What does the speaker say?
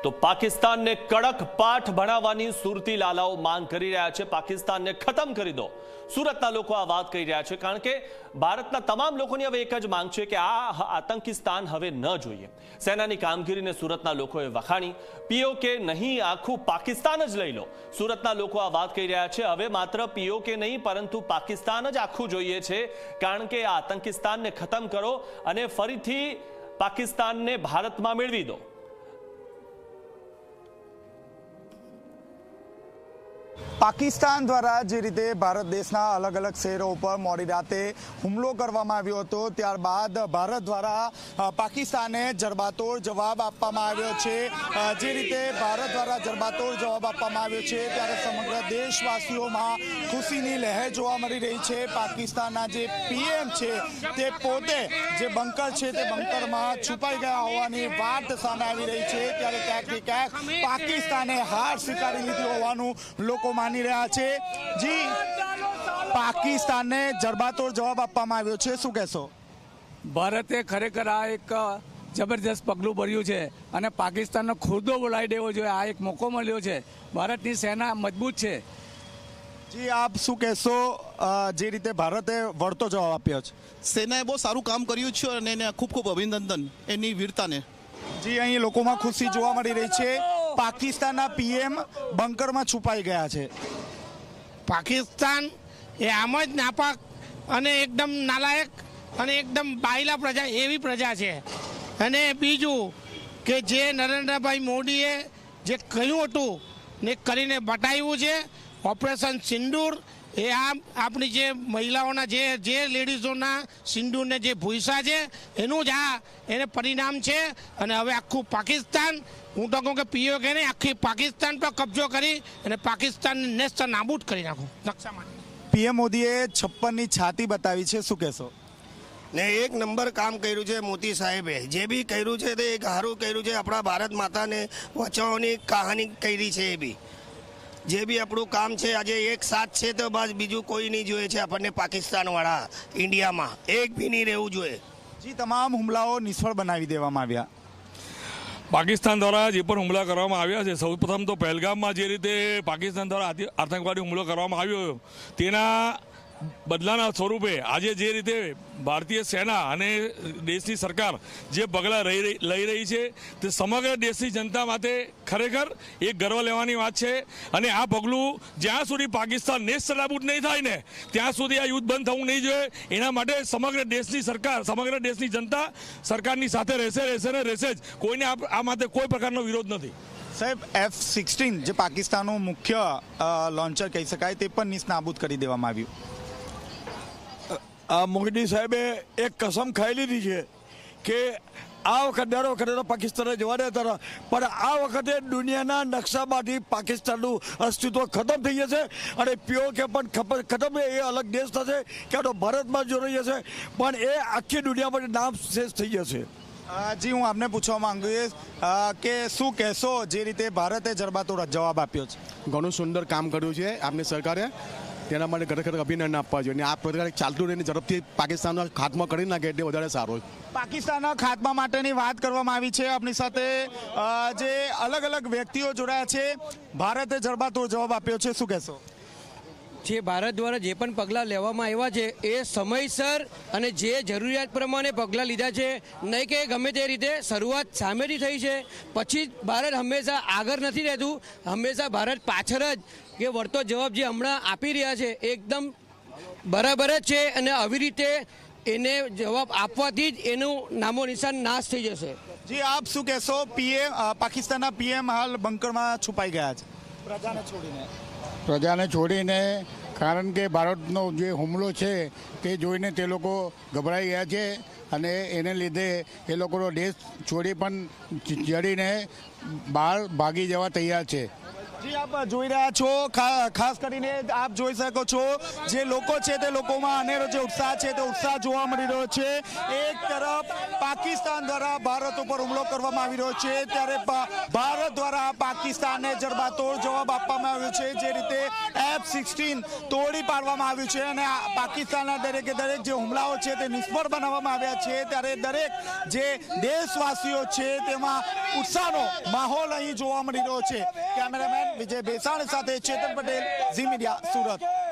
તો પાકિસ્તાનને કડક પાઠ ભણાવવાની સુરતી લાલાઓ માંગ કરી રહ્યા છે। પાકિસ્તાનને ખતમ કરી દો, સુરતના લોકો આ વાત કહી રહ્યા છે, કારણ કે ભારતના તમામ લોકોની હવે એક જ માંગ છે કે આ આતંકિસ્તાન હવે ન જોઈએ। સેનાની કામગીરીને સુરતના લોકોએ વખાણી। પીઓકે નહીં, આખું પાકિસ્તાન જ લઈ લો, સુરતના લોકો આ વાત કહી રહ્યા છે। હવે માત્ર પીઓકે નહીં પરંતુ પાકિસ્તાન જ આખું જોઈએ છે, કારણ કે આ આતંકિસ્તાનને ખતમ કરો અને ફરીથી પાકિસ્તાનને ભારતમાં મેળવી દો। પાકિસ્તાન દ્વારા જે રીતે ભારત દેશના અલગ અલગ શહેરો ઉપર મોડી રાતે હુમલો કરવામાં આવ્યો હતો, ત્યારબાદ ભારત દ્વારા પાકિસ્તાને જડબાતોડ જવાબ આપવામાં આવ્યો છે। જે રીતે ભારત દ્વારા જડબાતોડ જવાબ આપવામાં આવ્યો છે, ત્યારે સમગ્ર દેશવાસીઓમાં ખુશીની લહેર જોવા મળી રહી છે। પાકિસ્તાનના જે પીએમ છે તે પોતે જે બંકર છે તે બંકરમાં છુપાઈ ગયા હોવાની વાત સામે આવી રહી છે, ત્યારે ક્યાંક ને ક્યાંક પાકિસ્તાને હાર સ્વીકારી લીધી હોવાનું લોકો માની રહ્યા છે। જી, પાકિસ્તાનને જડબાતોડ જવાબ આપવામાં આવ્યો છે, શું કહેશો? ભારતે ખરેખર આ એક જબરજસ્ત પગલું ભર્યું છે અને પાકિસ્તાનનો ખુરદો બોલાવી દેવો જોઈએ। આ એક મોકો મળ્યો છે, ભારતની સેના મજબૂત છે। જી, આપ શું કહેશો? જે રીતે ભારતે વળતો જવાબ આપ્યો છે, સેનાએ બહુ સારું કામ કર્યું છે અને એને ખૂબ ખૂબ અભિનંદન એની વીરતાને। જી, અહીં લોકોમાં ખુશી જોવા મળી રહી છે। પાકિસ્તાનના પીએમ બંકરમાં છુપાઈ ગયા છે। પાકિસ્તાન એ આમ જ નાપાક અને એકદમ નાલાયક અને એકદમ બાયલા પ્રજા એવી પ્રજા છે। અને બીજું કે જે નરેન્દ્રભાઈ મોદીએ જે કહ્યું હતું ને કરીને બતાવ્યું છે, ઓપરેશન સિંદૂર, એ આપણી જે મહિલાઓના જે લેડીઝોના સિંદૂરને જે ભૂસા છે એનું જ એને પરિણામ છે। અને હવે આખું પાકિસ્તાન, હું તો કહું કે પીઓ કે નહીં, આખી પાકિસ્તાન પર કબજો કરી અને પાકિસ્તાનને નેસ્ત નાબૂદ કરી નાખું નકશામાં। પીએમ મોદીએ 56ની છાતી બતાવી છે, શું કહેશો? ને એક નંબર કામ કર્યું છે મોદી સાહેબે। જે બી કર્યું છે તે એક સારું કર્યું છે। આપણા ભારત માતાને બચાવવાની કહાની કરી છે। એ બી જે બી આપણું કામ છે આજે એક સાથ છે, તો બસ બીજું કોઈ નહીં જોઈએ છે આપણને પાકિસ્તાનવાળા ઇન્ડિયામાં એક બી નહીં રહેવું જોઈએ। જી, તમામ હુમલાઓ નિષ્ફળ બનાવી દેવામાં આવ્યા। પાકિસ્તાન દ્વારા જે પણ હુમલા કરવામાં આવ્યા છે, સૌપ્રથમ તો પહેલગામમાં જે રીતે પાકિસ્તાન દ્વારા આતંકવાદી હુમલો કરવામાં આવ્યો, તેના બદલાના સ્વરૂપે આજે જે રીતે ભારતીય સેના અને દેશની સરકાર જે પગલાં લઈ રહી છે, તે સમગ્ર દેશની જનતા માટે ખરેખર એક ગર્વ લેવાની વાત છે। અને આ પગલું જ્યાં સુધી પાકિસ્તાન નેસ્તનાબૂદ નહીં થાય ને ત્યાં સુધી આ યુદ્ધ બંધ થવું નહીં જોઈએ। એના માટે સમગ્ર દેશની સરકાર, સમગ્ર દેશની જનતા સરકારની સાથે રહેશે ને રહેશે જ। કોઈને આ માટે કોઈ પ્રકારનો વિરોધ નથી। સાહેબ, F-16 જે પાકિસ્તાનનું મુખ્ય લોન્ચર કહી શકાય, તે પણ નિસ્નાબૂદ કરી દેવામાં આવ્યું। મોદી સાહેબે એક કસમ ખાઈ લીધી છે કે આ વખતે દર વખતે તો પાકિસ્તાને જવા દેતા હતા, પણ આ વખતે દુનિયાના નકશામાંથી પાકિસ્તાનનું અસ્તિત્વ ખતમ થઈ જશે અને પીઓકે પણ ખતમ, એ અલગ દેશ થશે કે તો ભારતમાં જોડાઈ જશે, પણ એ આખી દુનિયામાંથી નામ શેષ થઈ જશે। જી, હું આપને પૂછવા માંગુ કે શું કહેશો? જે રીતે ભારતે જડબાતોડ જવાબ આપ્યો છે, ઘણું સુંદર કામ કર્યું છે આપની સરકારે, તેના માટે ખરેખર અભિનંદન આપવા જોઈએ। આ પ્રકારે ચાલતું રહીને ઝડપથી પાકિસ્તાનનો ખાત્મા કરી નાખે એટલે વધારે સારું। પાકિસ્તાનના ખાત્મા માટેની વાત કરવામાં આવી છે। આપણી સાથે જે અલગ અલગ વ્યક્તિઓ જોડાયા છે, ભારતે જડબાતોડ જવાબ આપ્યો છે, શું કહેશો? જે ભારત દ્વારા જે પણ પગલાં લેવામાં આવ્યા છે એ સમયસર અને જે જરૂરિયાત પ્રમાણે પગલાં લીધા છે, નહીં કે ગમે તે રીતે શરૂઆત સામેથી થઈ છે પછી ભારત હંમેશા આગળ નથી રહેતું, હંમેશા ભારત પાછળ જ કે વળતો જવાબ જે હમણાં આપી રહ્યા છે એકદમ બરાબર જ છે। અને આવી રીતે એને જવાબ આપવાથી જ એનું નામો નિશાન નાશ થઈ જશે। જી, આપ શું કહેશો? પાકિસ્તાનના પીએમ હાલ બંકરમાં છુપાઈ ગયા છે પ્રજાને છોડીને, કારણ કે ભારતનો જે હુમલો છે તે જોઈને તે લોકો ગભરાઈ ગયા છે અને એને લીધે એ લોકોનો દેશ છોડી પણ જડીને બહાર ભાગી જવા તૈયાર છે। જી આપ જોઈ રહ્યા છો ખાસ કરીને આપ જોઈ શકો છો જે લોકો છે તે લોકોમાં અનેરો જે ઉત્સાહ છે તે ઉત્સાહ જોવા મળી રહ્યો છે એક તરફ પાકિસ્તાન દ્વારા ભારત ઉપર હુમલો કરવામાં આવી રહ્યો છે ત્યારે ભારત દ્વારા પાકિસ્તાનને જડબાતોડ જવાબ આપવામાં આવ્યો છે જે રીતે F-16 તોડી પાડવામાં આવ્યું છે અને પાકિસ્તાનના દરેક જે હુમલાઓ છે તે નિષ્ફળ બનાવવામાં આવ્યા છે ત્યારે દરેક જે દેશવાસીઓ છે તેમાં ઉત્સાહનો માહોલ અહીં જોવા મળી રહ્યો છે કેમેરામેન વિજય બેસાણ સાથે ચેતન પટેલ ઝી મીડિયા સુરત।